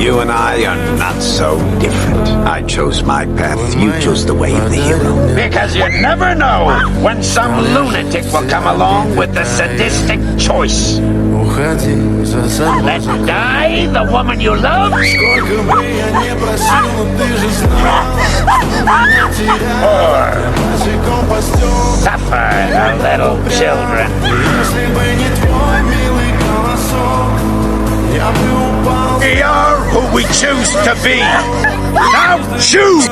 You and I are not so different. I chose my path, you chose the way of the hero. Because you never know when some lunatic will come along with the sadistic choice. Let die the woman you love, or suffer the little children. We are who we choose to be. Now choose!